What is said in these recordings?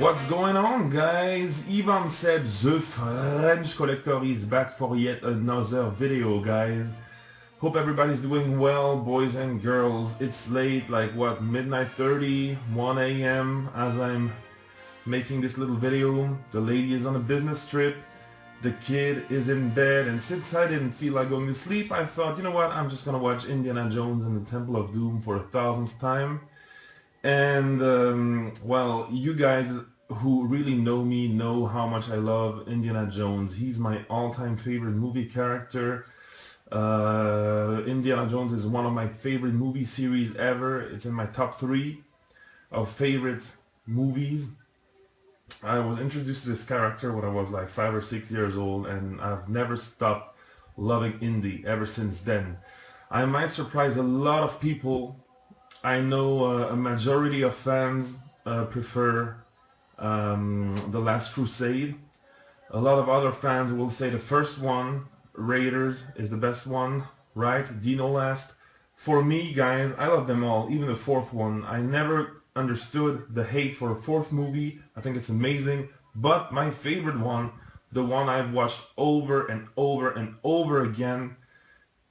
What's going on, guys? Ivan said the French collector is back for yet another video, guys. Hope everybody's doing well, boys and girls. It's late, like what, midnight 30, 1 a.m. as I'm making this little video. The lady is on a business trip. The kid is in bed, and since I didn't feel like going to sleep, I thought, you know what, I'm just gonna watch Indiana Jones and the Temple of Doom for 1,000th time. And well, you guys who really know me know how much I love Indiana Jones. He's my all-time favorite movie character. Indiana Jones is one of my favorite movie series ever. It's in my top 3 of favorite movies. I was introduced to this character when I was like 5 or 6 years old, and I've never stopped loving Indy ever since then. I might surprise a lot of people. I know a majority of fans prefer The Last Crusade. A lot of other fans will say the first one, Raiders, is the best one, right? Dino Last. For me, guys, I love them all, even the 4th one. I never understood the hate for a 4th movie. I think it's amazing. But my favorite one, the one I've watched over and over and over again,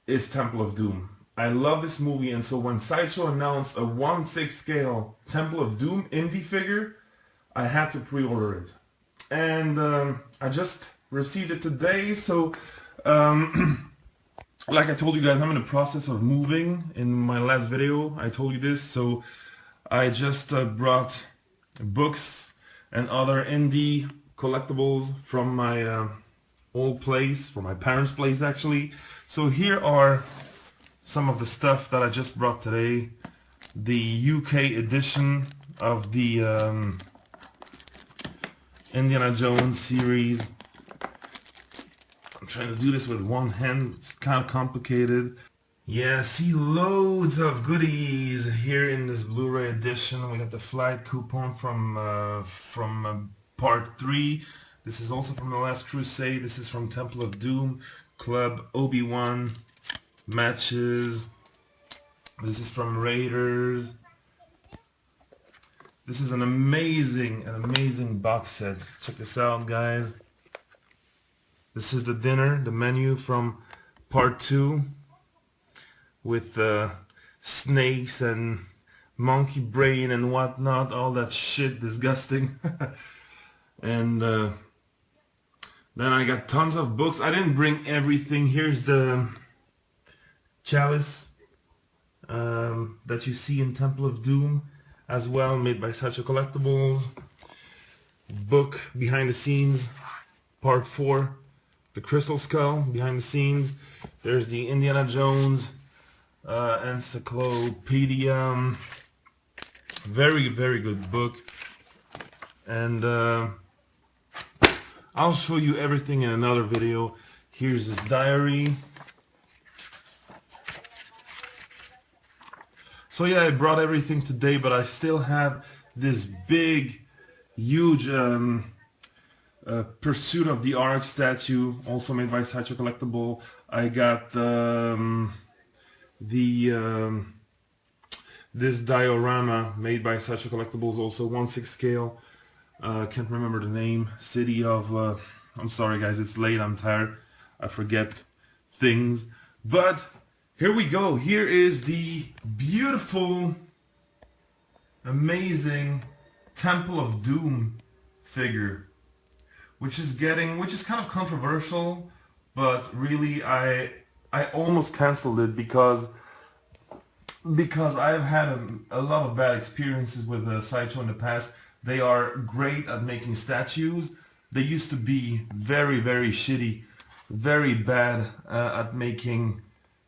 is Temple of Doom. I love this movie, and so when Sideshow announced a 1/6 scale Temple of Doom Indy figure, I had to pre-order it. And I just received it today, so like I told you guys, I'm in the process of moving. In my last video, I told you this, so I just brought books and other indie collectibles from my old place, from my parents' place actually. So here are some of the stuff that I just brought today. The UK edition of the Indiana Jones series. I'm trying to do this with one hand. It's kind of complicated. Yeah, see loads of goodies here in this Blu-ray edition. We got the flight coupon from part 3. This is also from The Last Crusade. This is from Temple of Doom, Club Obi-Wan, matches. This is from Raiders. This is an amazing box set. Check this out, guys. This is the dinner, the menu from part 2 with snakes and monkey brain and whatnot, all that shit, disgusting. And then I got tons of books. I didn't bring everything. Here's the chalice that you see in Temple of Doom as well, made by Sideshow Collectibles. Book behind the scenes, part 4, the Crystal Skull behind the scenes. There's the Indiana Jones encyclopedia. Very good book. And I'll show you everything in another video. Here's his diary. So yeah, I brought everything today, but I still have this big, huge Pursuit of the Ark statue, also made by Sideshow Collectible. I got this diorama made by Sideshow Collectibles, also 1/6 scale. Can't remember the name. City of... I'm sorry guys, it's late, I'm tired. I forget things. But here we go. Here is the beautiful, amazing Temple of Doom figure, which is kind of controversial, but really I almost canceled it because I've had a lot of bad experiences with Sideshow in the past. They are great at making statues. They used to be very shitty, very bad at making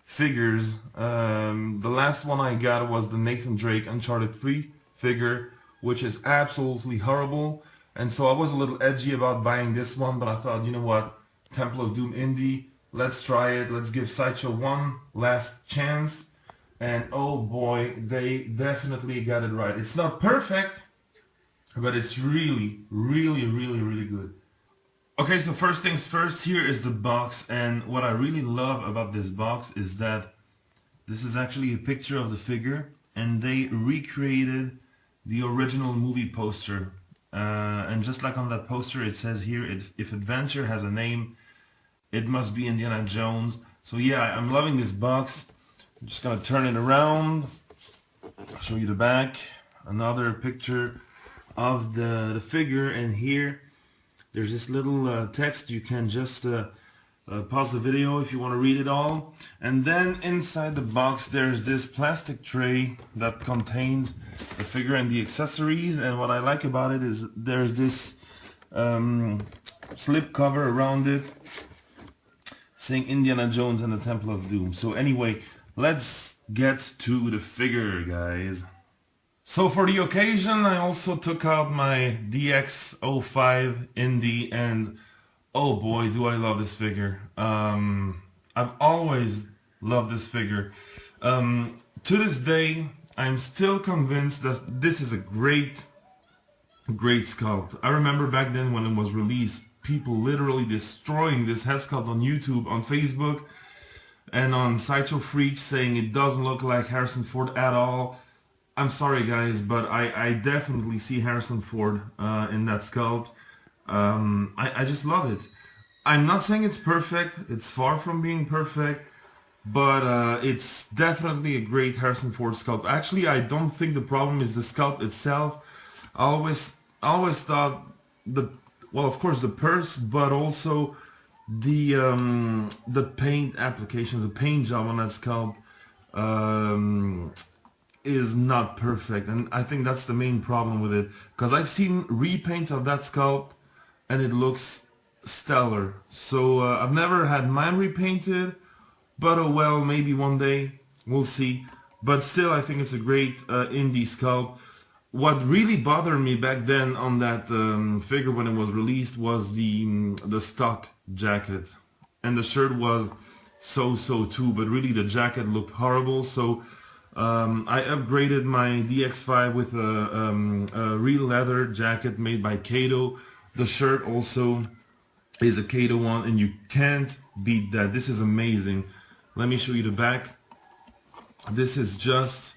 figures. The last one I got was the Nathan Drake Uncharted 3 figure, which is absolutely horrible. And so I was a little edgy about buying this one, but I thought, you know what, Temple of Doom Indy, let's try it. Let's give Sideshow one last chance. And oh boy, they definitely got it right. It's not perfect, but it's really good. Okay, so first things first, here is the box, and what I really love about this box is that this is actually a picture of the figure, and they recreated the original movie poster and just like on that poster, it says here, if adventure has a name, it must be Indiana Jones. So yeah, I'm loving this box. I'm just gonna turn it around, I'll show you the back. Another picture of the figure, and here there's this little text. You can just pause the video if you want to read it all. And then inside the box there's this plastic tray that contains the figure and the accessories, and what I like about it is there's this slip cover around it saying Indiana Jones and the Temple of Doom. So anyway, let's get to the figure, guys. So for the occasion, I also took out my DX05 Indy, and oh boy, do I love this figure. I've always loved this figure. To this day, I'm still convinced that this is a great sculpt. I remember back then when it was released, people literally destroying this head sculpt on YouTube, on Facebook, and on Sideshow Freaks, saying it doesn't look like Harrison Ford at all. I'm sorry guys, but I definitely see Harrison Ford in that sculpt. I just love it. I'm not saying it's perfect, it's far from being perfect, but it's definitely a great Harrison Ford sculpt. Actually, I don't think the problem is the sculpt itself. I always thought well, of course the purse, but also the paint applications, the paint job on that sculpt is not perfect, and I think that's the main problem with it, because I've seen repaints of that sculpt and it looks stellar. So I've never had mine repainted, but oh well, maybe one day, we'll see. But still, I think it's a great indie sculpt. What really bothered me back then on that figure when it was released was the stock jacket, and the shirt was so too, but really the jacket looked horrible. So I upgraded my DX5 with a real leather jacket made by Kato. The shirt also is a Kato one, and you can't beat that. This is amazing. Let me show you the back. This is just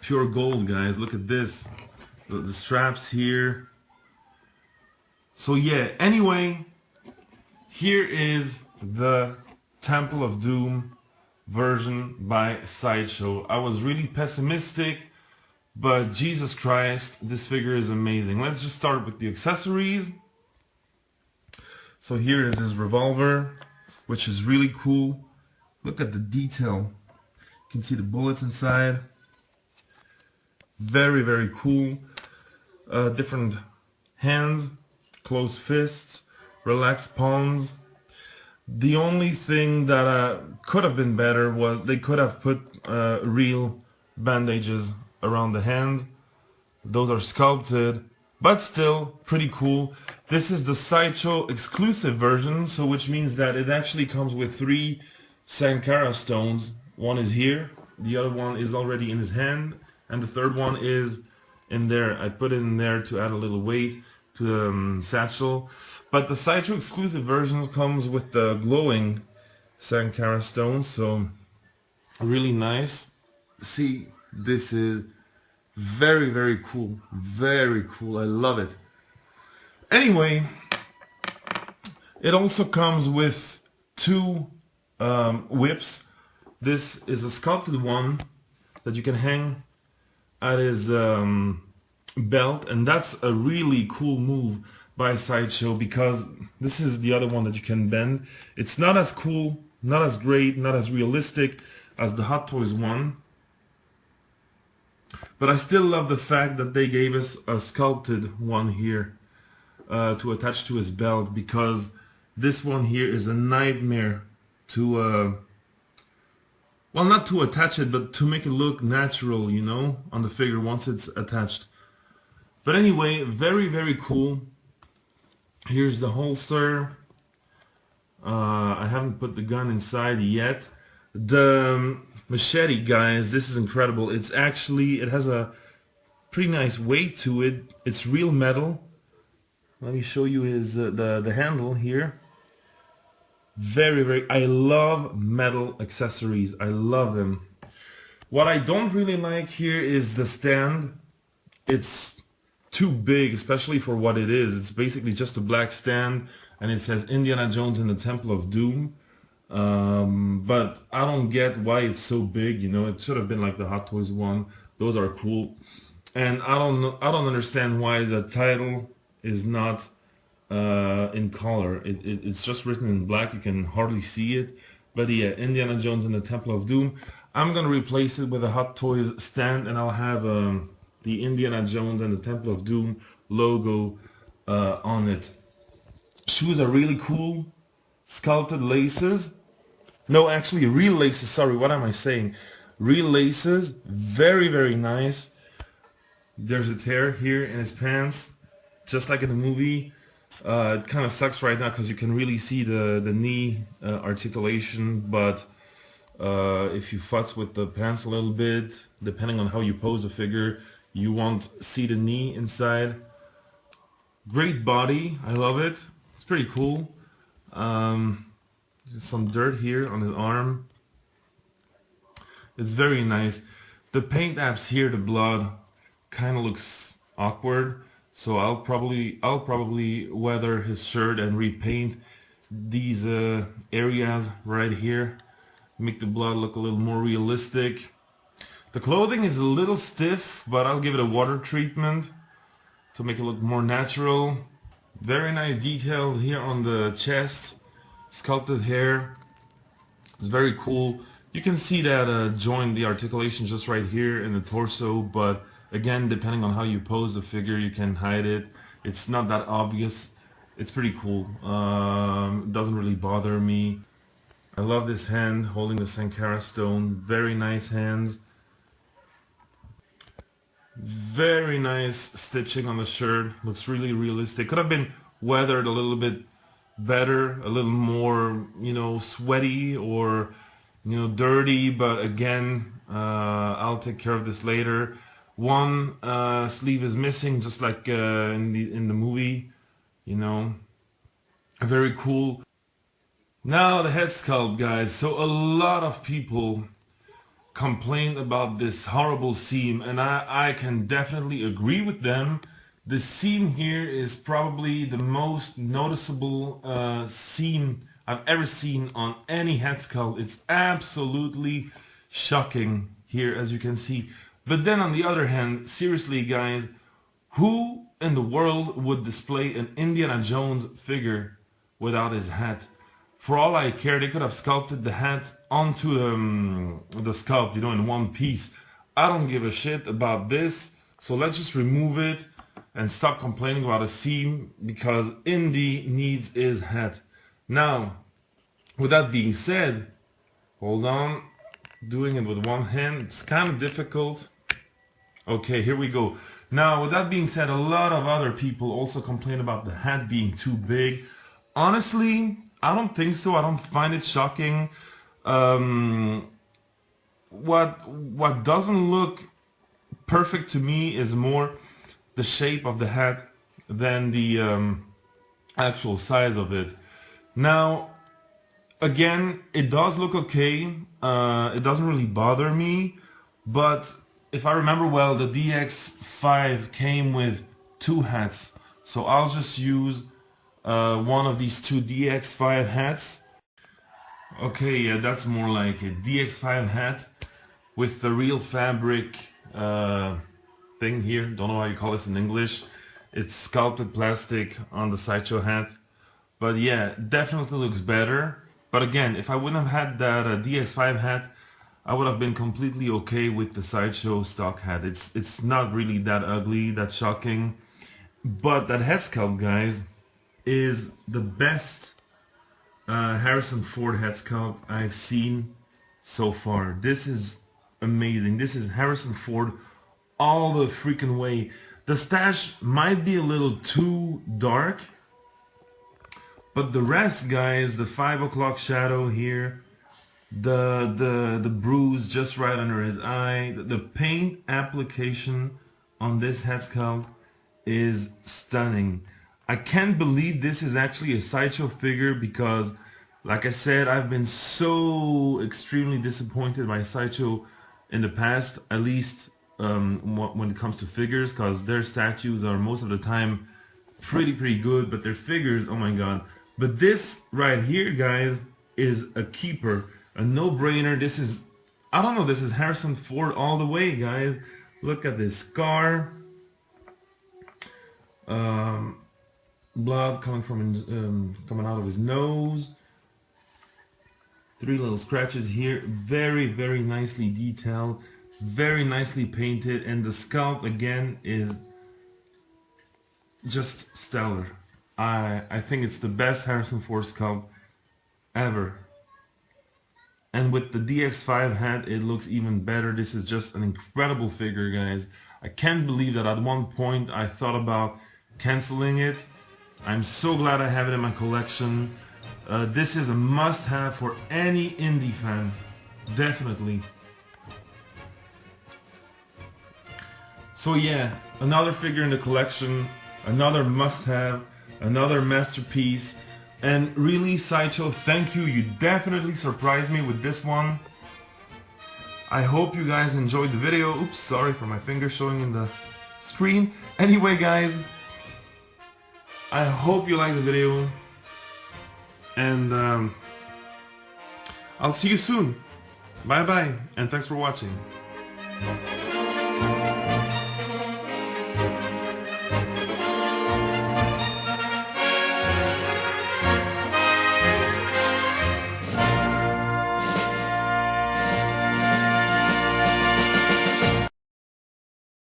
pure gold, guys. Look at this. The straps here. So yeah, anyway, here is the Temple of Doom version by Sideshow. I was really pessimistic, but Jesus Christ, this figure is amazing. Let's just start with the accessories. So here is his revolver, which is really cool. Look at the detail. You can see the bullets inside. Very cool. Different hands, closed fists, relaxed palms. The only thing that could have been better was they could have put real bandages around the hand. Those are sculpted, but still pretty cool. This is the Sideshow exclusive version, so which means that it actually comes with 3 Sankara stones. One is here, the other one is already in his hand, and the third one is in there. I put it in there to add a little weight to the satchel. But the Sideshow exclusive version comes with the glowing Sankara stones, so really nice. See, this is very cool. Very cool. I love it. Anyway, it also comes with 2 whips. This is a sculpted one that you can hang at his belt, and that's a really cool move by Sideshow, because this is the other one that you can bend. It's not as cool, not as great, not as realistic as the Hot Toys one, but I still love the fact that they gave us a sculpted one here to attach to his belt, because this one here is a nightmare to well, not to attach it, but to make it look natural, you know, on the figure once it's attached. But anyway, very cool. Here's the holster. I haven't put the gun inside yet. The machete, guys, this is incredible. It's actually, it has a pretty nice weight to it. It's real metal. Let me show you his the handle here. Very, I love metal accessories. I love them. What I don't really like here is the stand. It's too big, especially for what it is. It's basically just a black stand, and it says Indiana Jones and the Temple of Doom. But I don't get why it's so big. You know, it should have been like the Hot Toys one. Those are cool, and I don't understand why the title is not in color. It's just written in black. You can hardly see it. But yeah, Indiana Jones and the Temple of Doom. I'm gonna replace it with a Hot Toys stand, and I'll have the Indiana Jones and the Temple of Doom logo on it. Shoes are really cool. Sculpted laces. No, actually real laces. Sorry, what am I saying? Real laces. Very, very nice. There's a tear here in his pants, just like in the movie. It kind of sucks right now because you can really see the knee articulation, but if you futz with the pants a little bit, depending on how you pose the figure, you won't see the knee inside. Great body, I love it. It's pretty cool. There's some dirt here on his arm. It's very nice. The paint apps here, the blood, kind of looks awkward. So I'll probably weather his shirt and repaint these areas right here. Make the blood look a little more realistic. The clothing is a little stiff, but I'll give it a water treatment to make it look more natural. Very nice details here on the chest. Sculpted hair. It's very cool. You can see that joint, the articulation just right here in the torso, but again, depending on how you pose the figure, you can hide it. It's not that obvious. It's pretty cool. It doesn't really bother me. I love this hand holding the Sankara stone. Very nice hands. Very nice stitching on the shirt. Looks really realistic. Could have been weathered a little bit better, a little more, you know, sweaty or, you know, dirty, but again, I'll take care of this later. One sleeve is missing, just like in the movie, you know. Very cool. Now the head sculpt, guys. So a lot of people complained about this horrible seam, and I can definitely agree with them. The seam here is probably the most noticeable seam I've ever seen on any head sculpt. It's absolutely shocking here, as you can see. But then on the other hand, seriously guys, who in the world would display an Indiana Jones figure without his hat? For all I care, they could have sculpted the hat onto the sculpt, you know, in one piece. I don't give a shit about this, so let's just remove it and stop complaining about a seam, because Indy needs his hat. Now, with that being said, hold on, doing it with one hand, it's kind of difficult. Okay, here we go. Now, with that being said, a lot of other people also complain about the hat being too big. Honestly, I don't think so. I don't find it shocking. What doesn't look perfect to me is more the shape of the hat than the actual size of it. Now, again, it does look okay. It doesn't really bother me, but if I remember well, the DX5 came with two hats, so I'll just use one of these two DX5 hats. Okay, yeah, that's more like a DX5 hat with the real fabric thing here. Don't know how you call this in English. It's sculpted plastic on the Sideshow hat. But yeah, definitely looks better. But again, if I wouldn't have had that DX5 hat, I would have been completely okay with the Sideshow stock hat. It's not really that ugly, that shocking. But that head sculpt, guys, is the best Harrison Ford head sculpt I've seen so far. This is amazing. This is Harrison Ford all the freaking way. The stash might be a little too dark, but the rest, guys, the 5 o'clock shadow here, the bruise just right under his eye, the paint application on this head sculpt is stunning. I can't believe this is actually a Sideshow figure because, like I said, I've been so extremely disappointed by Sideshow in the past, at least when it comes to figures, because their statues are most of the time pretty good, but their figures, oh my god. But this right here, guys, is a keeper, a no-brainer. This is, I don't know, this is Harrison Ford all the way, guys. Look at this scar. Blood coming from his, coming out of his nose. 3 little scratches here. Very nicely detailed, very nicely painted, and the sculpt again is just stellar. I think it's the best Harrison Ford sculpt ever. And with the DX5 hat, it looks even better. This is just an incredible figure, guys. I can't believe that at one point I thought about canceling it. I'm so glad I have it in my collection. This is a must-have for any indie fan. Definitely. So yeah, another figure in the collection, another must-have, another masterpiece. And really, Sideshow, thank you. You definitely surprised me with this one. I hope you guys enjoyed the video. Oops, sorry for my finger showing in the screen. Anyway, guys, I hope you liked the video. And I'll see you soon. Bye bye, and thanks for watching.